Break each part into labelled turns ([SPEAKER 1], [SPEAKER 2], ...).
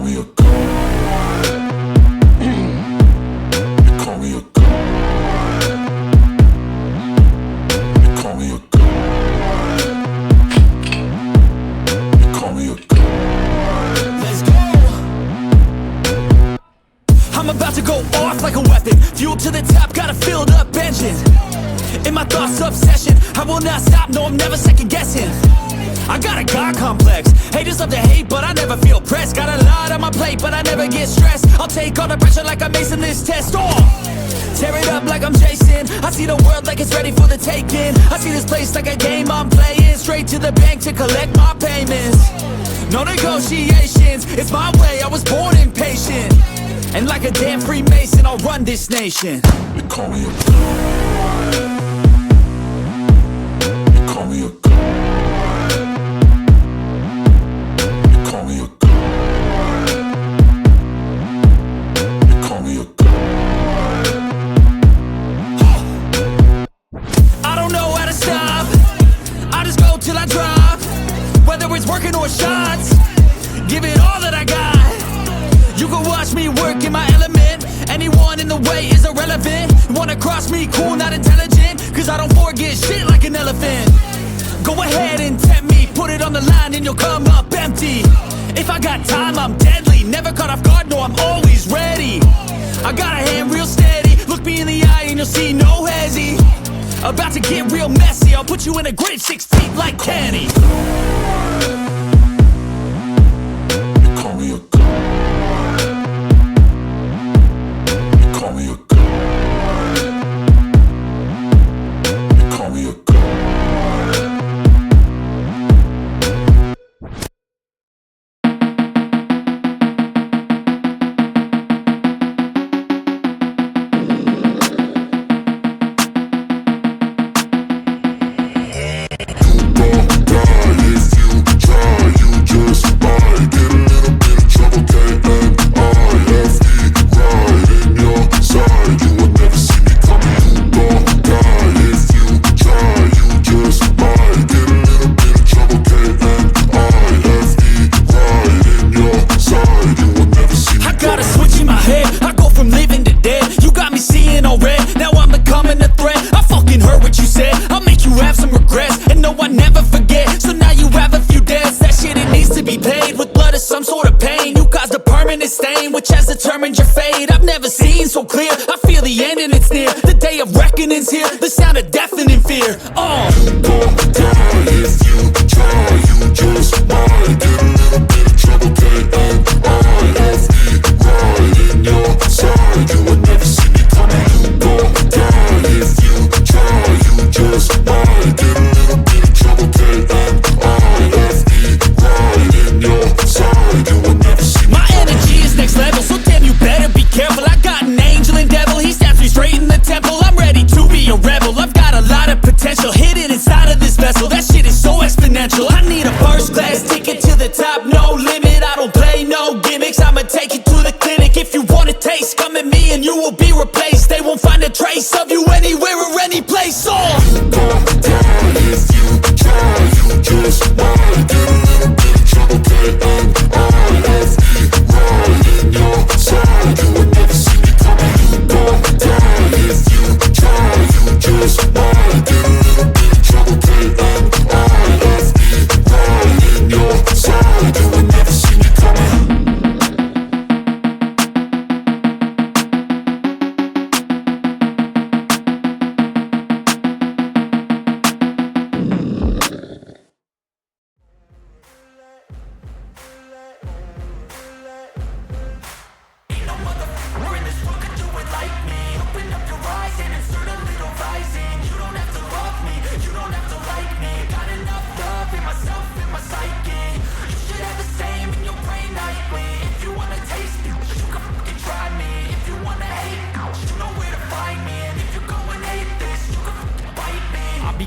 [SPEAKER 1] me a god. You call me a god. You call me a god. You call me a god.
[SPEAKER 2] Let's go. I'm about to go off like a weapon. Fuel to the top, got a filled up engine. In my thoughts, obsession, I will not stop, no, I'm never second guessing. I got a God complex. Haters love to hate, but I never feel pressed. Got a lot on my plate, but I never get stressed. I'll take all the pressure like I'm acing this test. Tear it up like I'm Jason. I see the world like it's ready for the taking. I see this place like a game I'm playing. Straight to the bank to collect my payments. No negotiations, it's my way, I was born impatient. And like a damn Freemason, I'll run this nation.
[SPEAKER 1] You call me a god. You call me a god. You call me a god. You call me a god.
[SPEAKER 2] I don't know how to stop, I just go till I drop. Whether it's working or shots, give it all that I got. You can watch me work in my element. Anyone in the way is irrelevant. Wanna cross me, cool, not intelligent. Cause I don't forget shit like an elephant. Go ahead and tempt me, put it on the line and you'll come up empty. If I got time, I'm deadly. Never caught off guard, no, I'm always ready. I got a hand real steady. Look me in the eye and you'll see no hezzy. About to get real messy. I'll put you in a grave 6 feet like Kenny.
[SPEAKER 1] You call me a god. You call me a god. You call me a god.
[SPEAKER 2] Which has determined your fate. I've never seen so clear. I feel the end and it's near. The day of reckoning's here. The sound of deafening fear.
[SPEAKER 1] You gon' die if you try. You just might get a little bit of trouble. K-N-I-F-E, right in your side. You would never see me coming. You gon' die if you try. You just might get a little bit of trouble. K-N-I-F-E, right in your side. You would never see me.
[SPEAKER 2] My energy is next level, so damn you better be careful. I got an angel and devil, he stabs me straight in the temple. I'm ready to be a rebel, I've got a lot of potential hidden inside of this vessel. That shit is so exponential. I need a first class ticket to the top, no limit. I don't play no gimmicks, I'ma take you to the clinic. If you want a taste, come at me and you will be replaced. They won't find a trace of you anywhere or any place.
[SPEAKER 1] You gon' die if you try. You just might get a little bit of trouble. K-N-I-F-E, right in your side. You would never see me coming. You gon' die if you try. You just might get a little bit of trouble. K-N-I-F-E, right in your side. You would never see me coming.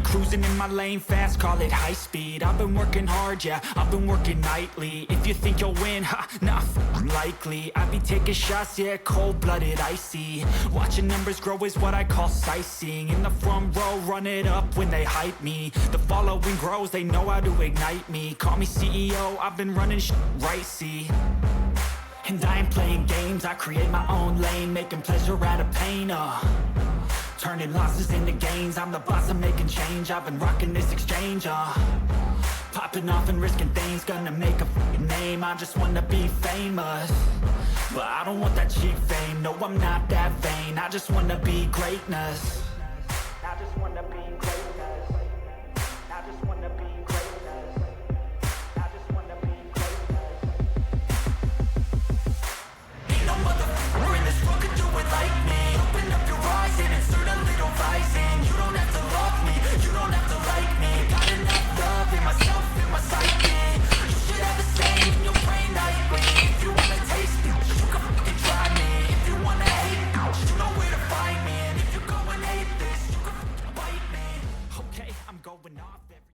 [SPEAKER 2] Cruising in my lane fast, call it high speed. I've been working hard, yeah, I've been working nightly. If you think you'll win, ha, not likely. I be taking shots, yeah, cold-blooded, icy. Watching numbers grow is what I call sightseeing. In the front row, run it up when they hype me. The following grows, they know how to ignite me. Call me CEO, I've been running right, see. And I ain't playing games, I create my own lane, making pleasure out of pain, turning losses into gains, I'm the boss, I'm making change, I've been rocking this exchange, popping off and risking things, gonna make a f***ing name, I just wanna be famous. But I don't want that cheap fame, no I'm not that vain, I just wanna be greatness. I just wanna